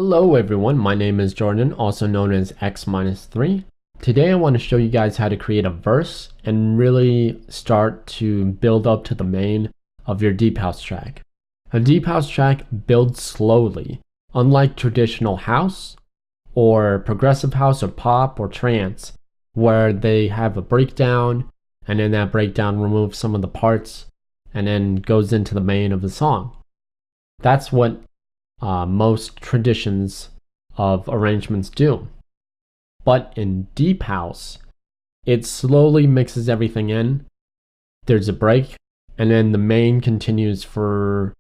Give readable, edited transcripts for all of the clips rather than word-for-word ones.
Hello everyone, my name is Jordan, also known as X-3. Today I want to show you guys how to create a verse and really start to build up to the main of your deep house track. A deep house track builds slowly, unlike traditional house or progressive house or pop or trance, where they have a breakdown and then that breakdown removes some of the parts and then goes into the main of the song. That's what most traditions of arrangements do. But in deep house, it slowly mixes everything in. There's a break, and then the main continues for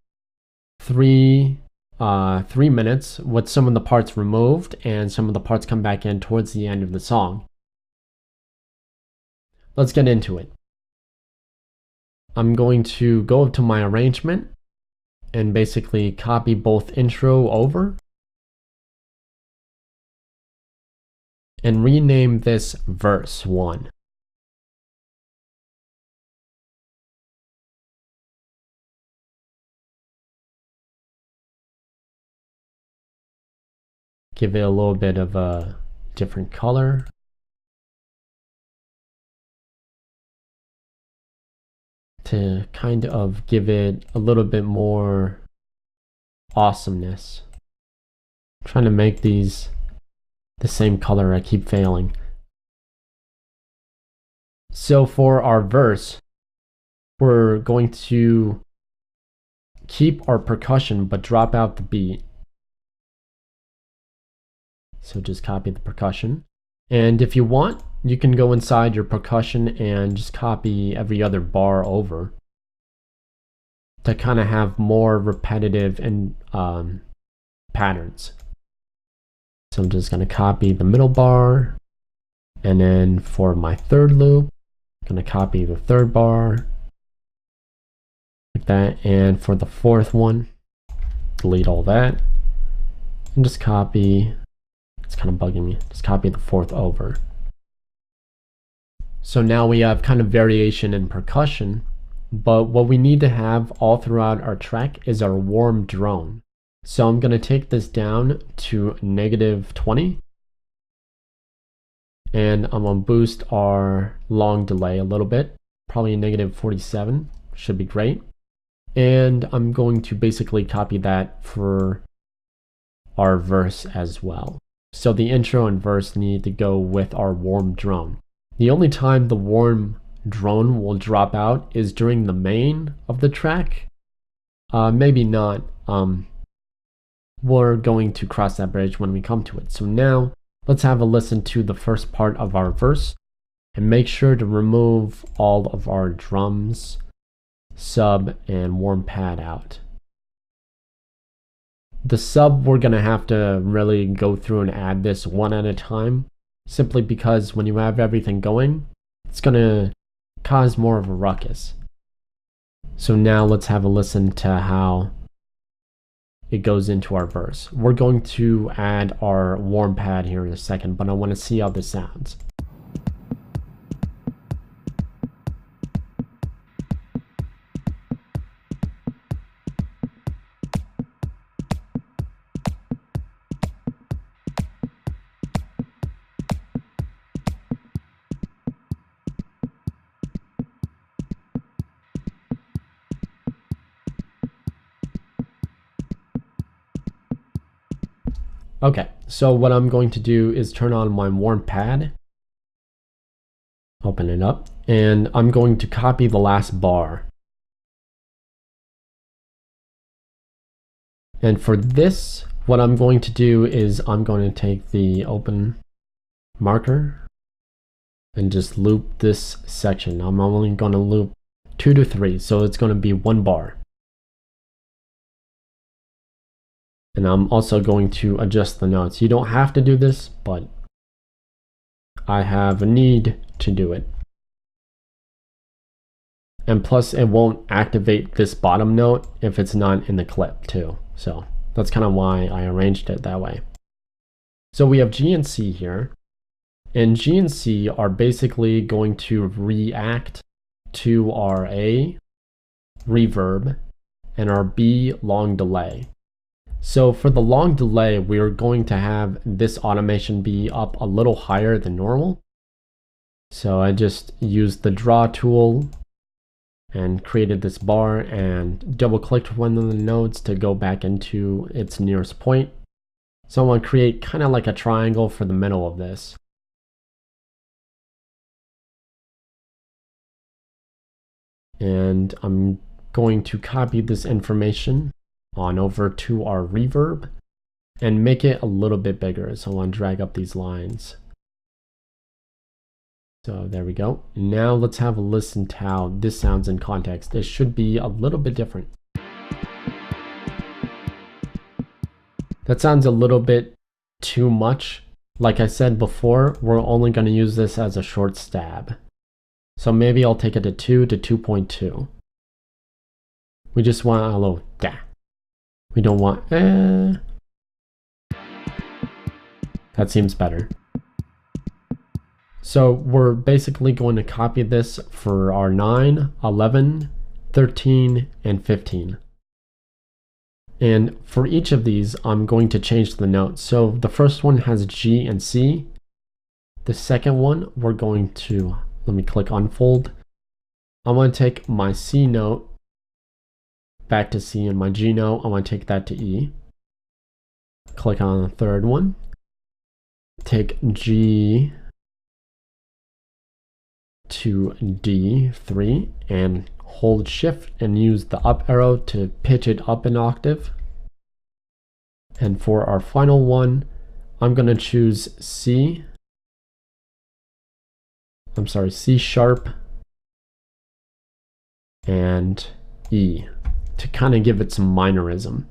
three minutes with some of the parts removed and some of the parts come back in towards the end of the song. Let's get into it. I'm going to go to my arrangement and basically copy both intro over and rename this verse 1. Give it a little bit of a different color. To kind of give it a little bit more awesomeness. I'm trying to make these the same color, I keep failing. So for our verse, we're going to keep our percussion but drop out the beat. So just copy the percussion. And if you want, you can go inside your percussion and just copy every other bar over to kind of have more repetitive and patterns. So I'm just going to copy the middle bar, and then for my third loop, I'm going to copy the third bar like that, and for the fourth one, delete all that and just copy. It's kind of bugging me. Just copy the fourth over. So now we have kind of variation in percussion, but what we need to have all throughout our track is our warm drone. So I'm going to take this down to -20, and I'm going to boost our long delay a little bit, probably -47, should be great. And I'm going to basically copy that for our verse as well. So the intro and verse need to go with our warm drone. The only time the warm drone will drop out is during the main of the track. Maybe not. We're going to cross that bridge when we come to it. So now let's have a listen to the first part of our verse and make sure to remove all of our drums, sub, and warm pad out. The sub, we're going to have to really go through and add this one at a time, simply because when you have everything going, it's going to cause more of a ruckus. So now let's have a listen to how it goes into our verse. We're going to add our warm pad here in a second, but I want to see how this sounds. Okay, so what I'm going to do is turn on my warm pad, open it up, and I'm going to copy the last bar. And for this, what I'm going to do is I'm going to take the open marker and just loop this section. I'm only going to loop 2 to 3, so it's going to be 1 bar. And I'm also going to adjust the notes. You don't have to do this, but I have a need to do it. And plus, it won't activate this bottom note if it's not in the clip too. So that's kind of why I arranged it that way. So we have G and C here. And G and C are basically going to react to our A reverb and our B long delay. So for the long delay, we're going to have this automation be up a little higher than normal. So I just used the draw tool and created this bar and double clicked one of the nodes to go back into its nearest point. So I want to create kind of like a triangle for the middle of this. And I'm going to copy this information on over to our reverb and make it a little bit bigger. So I want to drag up these lines. So there we go. Now let's have a listen to how this sounds in context. It should be a little bit different. That sounds a little bit too much. Like I said before, we're only going to use this as a short stab. So maybe I'll take it to 2 to 2.2. We just want a little da. We don't want That seems better. So we're basically going to copy this for our 9, 11, 13, and 15. And for each of these, I'm going to change the notes. So the first one has G and C. The second one, we're going to, let me click unfold. I'm going to take my C note back to C, and my G note, I want to take that to E. Click on the third one. Take G to D3 and hold shift and use the up arrow to pitch it up an octave. And for our final one, I'm going to choose C sharp and E to kind of give it some minorism.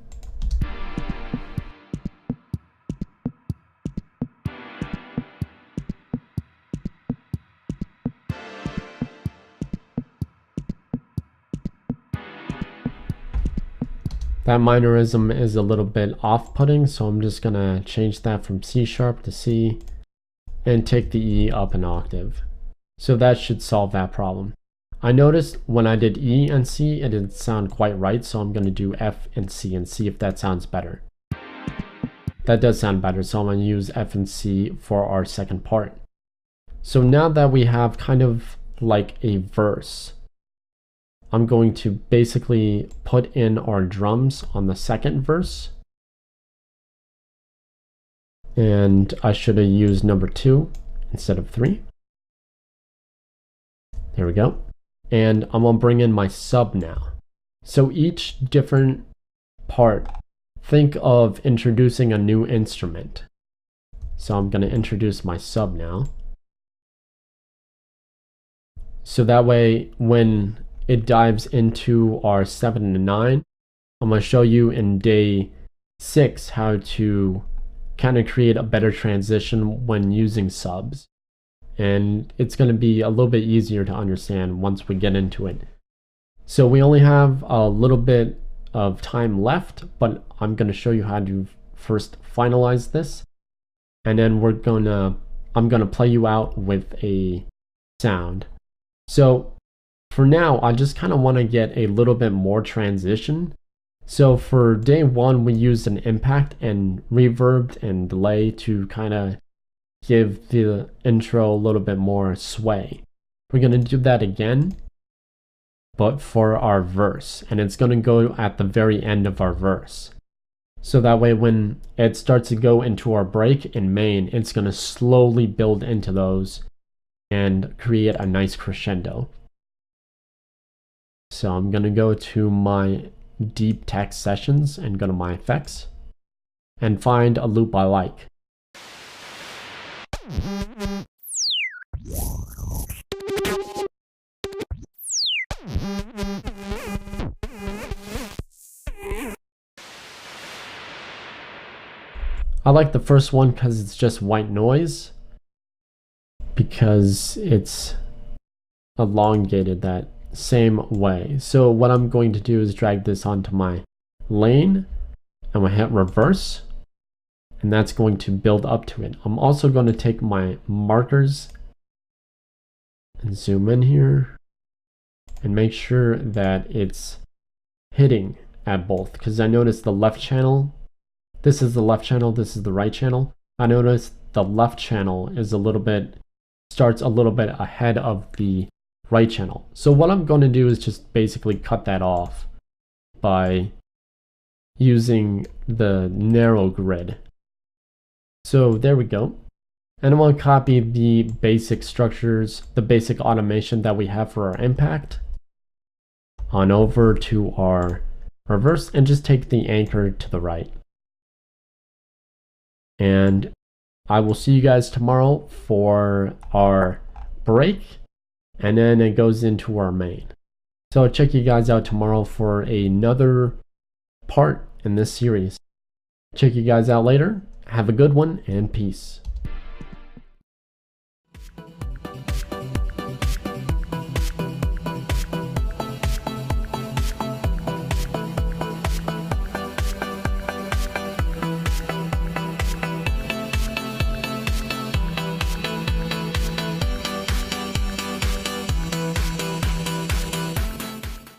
That minorism is a little bit off-putting, so I'm just gonna change that from C sharp to C and take the E up an octave. So that should solve that problem. I noticed when I did E and C, it didn't sound quite right, so I'm gonna do F and see if that sounds better. That does sound better, so I'm gonna use F and C for our second part. So now that we have kind of like a verse, I'm going to basically put in our drums on the second verse. And I should have used number 2 instead of 3. There we go. And I'm gonna bring in my sub now. So each different part, think of introducing a new instrument. So I'm gonna introduce my sub now. So that way, when it dives into our 7 and 9. I'm going to show you in day 6 how to kind of create a better transition when using subs. And it's going to be a little bit easier to understand once we get into it. So we only have a little bit of time left, but I'm going to show you how to first finalize this. And then I'm going to play you out with a sound. So for now, I just kind of want to get a little bit more transition. So for day 1, we used an impact and reverb and delay to kind of give the intro a little bit more sway. We're going to do that again, but for our verse, and it's going to go at the very end of our verse. So that way when it starts to go into our break and main, it's going to slowly build into those and create a nice crescendo. So I'm going to go to my deep text sessions and go to my effects and find a loop I like. I like the first one because it's just white noise, because it's elongated that same way. So what I'm going to do is drag this onto my lane. I'm going to hit reverse, and that's going to build up to it. I'm also going to take my markers and zoom in here and make sure that it's hitting at both, because I noticed the left channel This is the left channel, this is the right channel. I noticed the left channel is starts a little bit ahead of the right channel. So what I'm going to do is just basically cut that off by using the narrow grid. So there we go. And I'm going to copy the basic structures, the basic automation that we have for our impact on over to our reverse and just take the anchor to the right. And I will see you guys tomorrow for our break, and then it goes into our main. So I'll check you guys out tomorrow for another part in this series. Check you guys out later. Have a good one and peace.